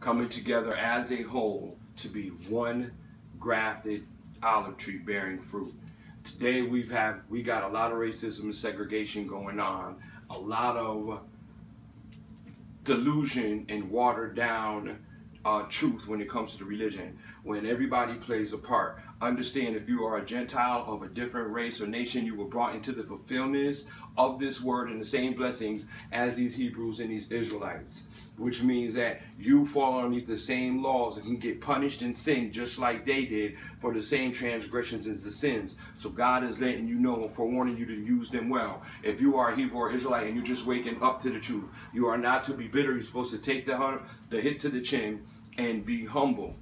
coming together as a whole to be one grafted olive tree bearing fruit. Today we got a lot of racism and segregation going on, a lot of delusion and watered down truth when it comes to the religion, when everybody plays a part. Understand, if you are a Gentile of a different race or nation, you were brought into the fulfillment of this word and the same blessings as these Hebrews and these Israelites, which means that you fall underneath the same laws and can get punished and sin just like they did for the same transgressions and the sins. So God is letting you know and forewarning you to use them well. If you are a Hebrew or Israelite and you're just waking up to the truth, you are not to be bitter. You're supposed to take the hit to the chin and be humble,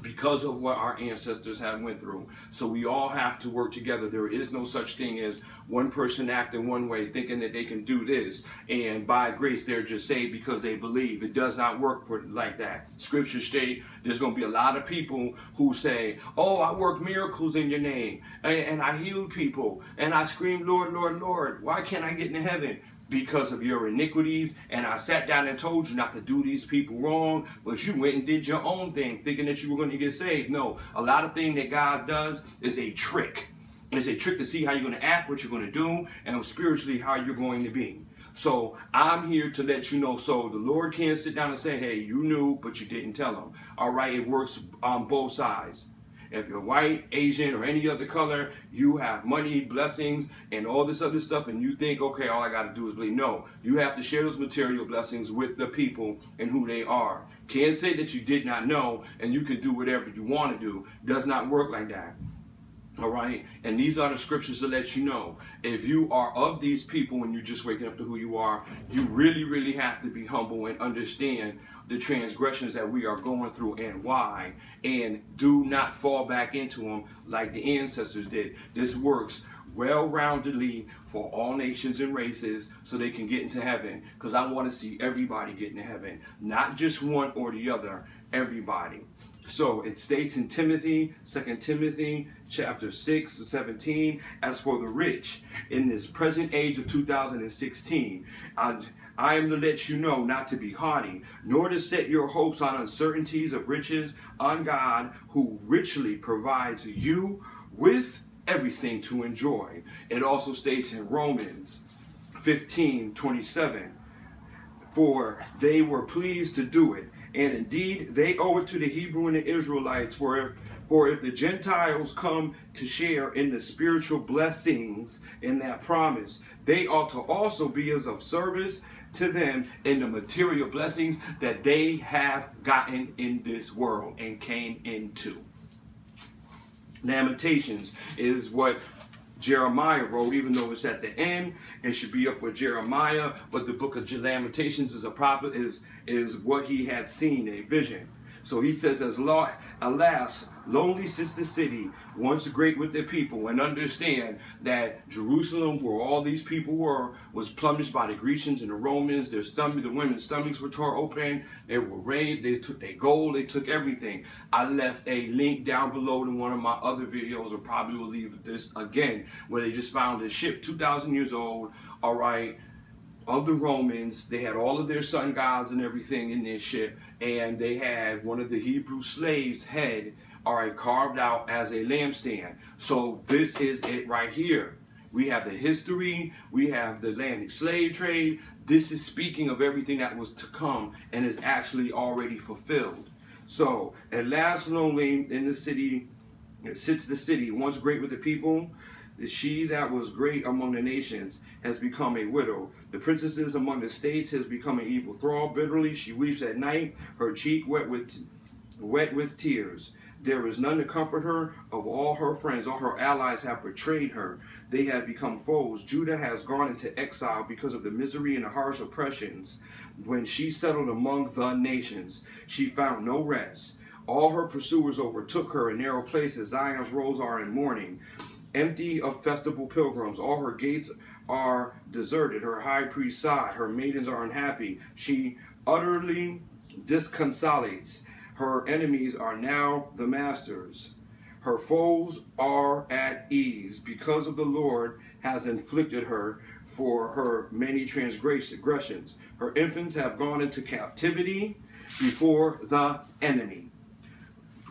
because of what our ancestors have went through. So we all have to work together. There is no such thing as one person acting one way, thinking that they can do this, and by grace they're just saved because they believe. It does not work like that. Scripture state there's going to be a lot of people who say, oh, I work miracles in your name, and I heal people, and I scream, Lord, Lord, Lord. Why can't I get into heaven? Because of your iniquities, and I sat down and told you not to do these people wrong, but you went and did your own thing thinking that you were going to get saved. No, a lot of things that God does is a trick. It's a trick to see how you're going to act, what you're going to do, and spiritually how you're going to be. So I'm here to let you know, so the Lord can't sit down and say, hey, you knew, but you didn't tell him. All right, it works on both sides. If you're white, Asian, or any other color, you have money, blessings, and all this other stuff, and you think, okay, all I got to do is believe. No, you have to share those material blessings with the people and who they are. Can't say that you did not know and you can do whatever you want to do. Does not work like that. All right, and these are the scriptures to let you know, if you are of these people when you're just waking up to who you are, you really, really have to be humble and understand the transgressions that we are going through and why, and do not fall back into them like the ancestors did. This works well-roundedly for all nations and races so they can get into heaven, because I want to see everybody get into heaven, not just one or the other, everybody. So it states in Timothy, 2 Timothy chapter 6:17, as for the rich in this present age of 2016, I am to let you know not to be haughty, nor to set your hopes on uncertainties of riches, on God, who richly provides you with everything to enjoy. It also states in Romans 15:27, for they were pleased to do it, and indeed they owe it to the Hebrew and the Israelites, for if the Gentiles come to share in the spiritual blessings in that promise, they ought to also be as of service to them in the material blessings that they have gotten in this world and came into. Lamentations is what Jeremiah wrote, even though it's at the end. It should be up with Jeremiah, but the book of Lamentations is a prophet, is what he had seen, a vision. So he says, alas, lonely sits the city, once great with their people, and understand that Jerusalem, where all these people were, was plundered by the Grecians and the Romans. The women's stomachs were torn open. They were raped. They took their gold. They took everything. I left a link down below in one of my other videos, or probably will leave this again, where they just found a ship 2,000 years old, all right, of the Romans. They had all of their sun gods and everything in their ship, and they had one of the Hebrew slaves' head, all right, carved out as a lampstand. So this is it right here. We have the history, we have the Atlantic slave trade. This is speaking of everything that was to come and is actually already fulfilled. So, at last lonely in the city sits the city, once great with the people. She that was great among the nations has become a widow. The princesses among the states has become an evil thrall. Bitterly she weeps at night, her cheek wet with tears. There is none to comfort her. Of all her friends, all her allies have betrayed her. They have become foes. Judah has gone into exile because of the misery and the harsh oppressions. When she settled among the nations, she found no rest. All her pursuers overtook her in narrow places. Zion's roads are in mourning, empty of festival pilgrims. All her gates are deserted. Her high priest sighed. Her maidens are unhappy. She utterly disconsolates. Her enemies are now the masters. Her foes are at ease, because of the Lord has inflicted her for her many transgressions. Her infants have gone into captivity. before the enemy.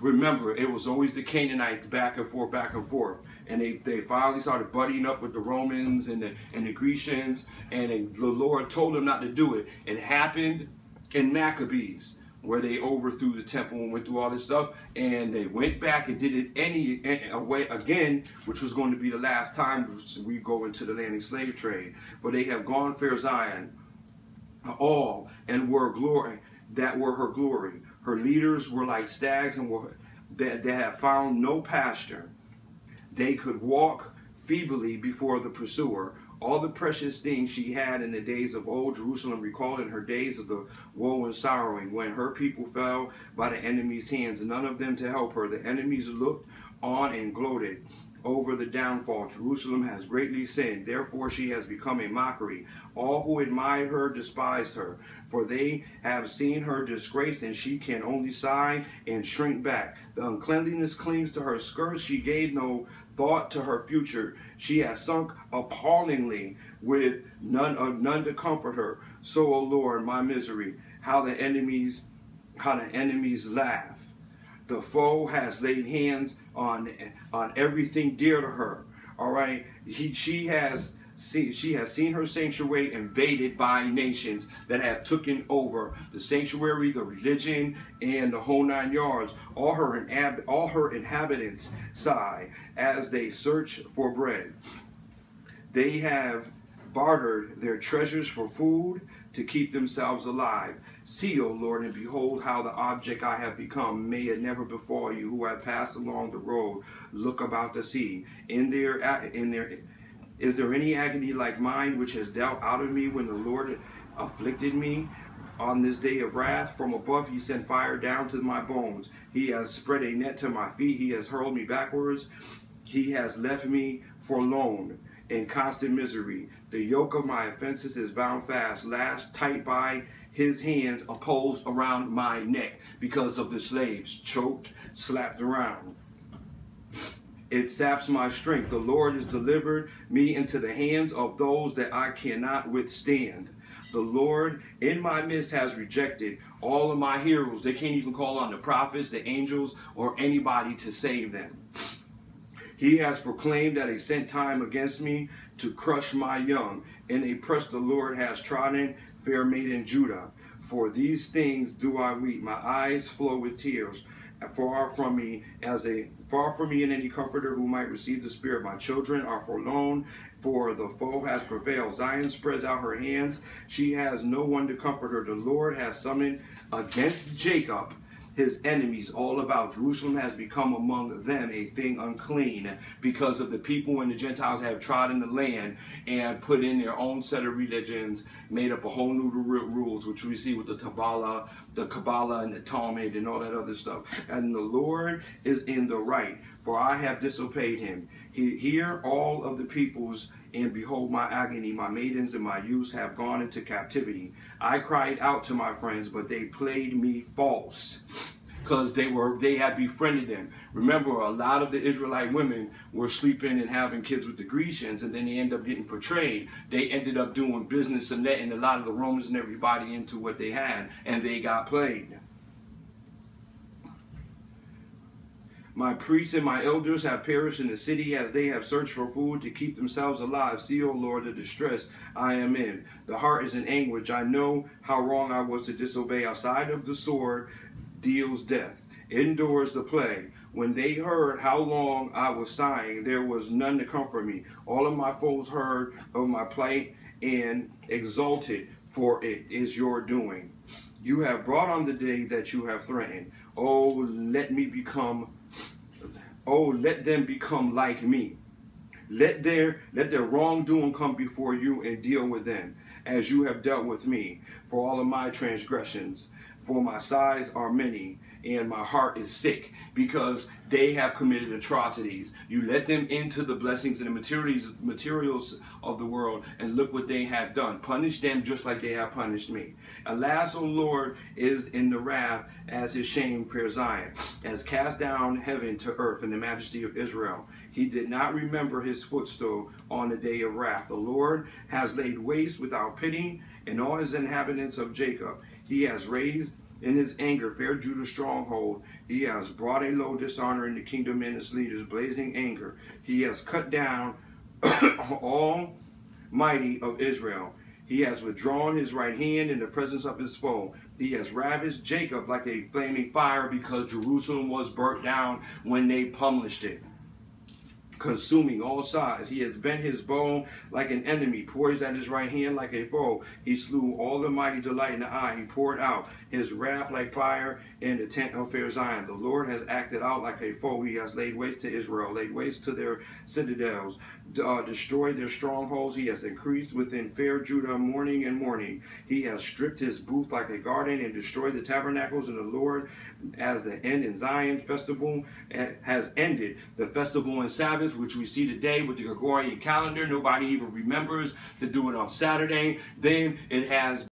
Remember, it was always the Canaanites back and forth, back and forth. And they finally started buddying up with the Romans and the Grecians. And the Lord told them not to do it. It happened in Maccabees, where they overthrew the temple and went through all this stuff. And they went back and did it away again, which was going to be the last time we go into the landing slave trade. But they have gone fair Zion, all, and were glory, that were her glory. Her leaders were like stags and they had found no pasture. They could walk feebly before the pursuer. All the precious things she had in the days of old, Jerusalem recalled in her days of the woe and sorrowing, when her people fell by the enemy's hands, none of them to help her. The enemies looked on and gloated over the downfall. Jerusalem has greatly sinned, therefore she has become a mockery. All who admired her despised her, for they have seen her disgraced, and she can only sigh and shrink back. The uncleanliness clings to her skirts, she gave no thought to her future. She has sunk appallingly with none to comfort her. So, O Lord, my misery, how the enemies laugh. The foe has laid hands on everything dear to her. All right, she has seen her sanctuary invaded by nations that have taken over the sanctuary, the religion, and the whole 9 yards. All her inhabitants sigh as they search for bread. They have bartered their treasures for food to keep themselves alive. See, O Lord, and behold how the object I have become. May it never befall you who have passed along the road. Look about the sea. Is there any agony like mine which has dealt out of me when the Lord afflicted me? On this day of wrath, from above he sent fire down to my bones. He has spread a net to my feet. He has hurled me backwards. He has left me forlorn in constant misery. The yoke of my offenses is bound fast, lashed tight by his hands, opposed around my neck, because of the slaves, choked, slapped around. It saps my strength. The Lord has delivered me into the hands of those that I cannot withstand. The Lord in my midst has rejected all of my heroes. They can't even call on the prophets, the angels, or anybody to save them. He has proclaimed at a set time against me to crush my young. In a press the Lord has trodden fair maiden Judah. For these things do I weep. My eyes flow with tears. Far from me in any comforter who might receive the spirit. My children are forlorn, for the foe has prevailed. Zion spreads out her hands. She has no one to comfort her. The Lord has summoned against Jacob his enemies all about. Jerusalem has become among them a thing unclean, because of the people and the Gentiles have trodden the land and put in their own set of religions, made up a whole new rules, which we see with the Kabbalah and the Talmud and all that other stuff. And the Lord is in the right, for I have disobeyed him. Hear all of the peoples, and behold my agony. My maidens and my youths have gone into captivity. I cried out to my friends, but they played me false, because they had befriended them. Remember, a lot of the Israelite women were sleeping and having kids with the Grecians, and then they end up getting portrayed. They ended up doing business and letting a lot of the Romans and everybody into what they had, and they got played. My priests and my elders have perished in the city as they have searched for food to keep themselves alive. See, O Lord, the distress I am in. The heart is in anguish. I know how wrong I was to disobey. Outside of the sword deals death. Indoors the plague. When they heard how long I was sighing, there was none to comfort me. All of my foes heard of my plight and exulted, for it is your doing. You have brought on the day that you have threatened. Oh, let them become like me. Let their wrongdoing come before you and deal with them, as you have dealt with me, for all of my transgressions. For my sighs are many, and my heart is sick, because they have committed atrocities. You let them into the blessings and the materials of the world, and look what they have done. Punish them just like they have punished me. Alas, O Lord, is in the wrath as his shame, fair Zion, as cast down heaven to earth in the majesty of Israel. He did not remember his footstool on the day of wrath. The Lord has laid waste without pity, and all his inhabitants of Jacob. He has raised in his anger, fair Judah's stronghold. He has brought a low dishonor in the kingdom and its leaders, blazing anger. He has cut down all mighty of Israel. He has withdrawn his right hand in the presence of his foe. He has ravished Jacob like a flaming fire, because Jerusalem was burnt down when they published it, consuming all sides. He has bent his bow like an enemy, poised at his right hand like a foe. He slew all the mighty delight in the eye. He poured out his wrath like fire in the tent of fair Zion. The Lord has acted out like a foe. He has laid waste to Israel, laid waste to their citadels, destroyed their strongholds. He has increased within fair Judah morning and morning. He has stripped his booth like a garden and destroyed the tabernacles. And the Lord, as the end in Zion festival, has ended the festival and Sabbath, which we see today with the Gregorian calendar. Nobody even remembers to do it on Saturday. Then it has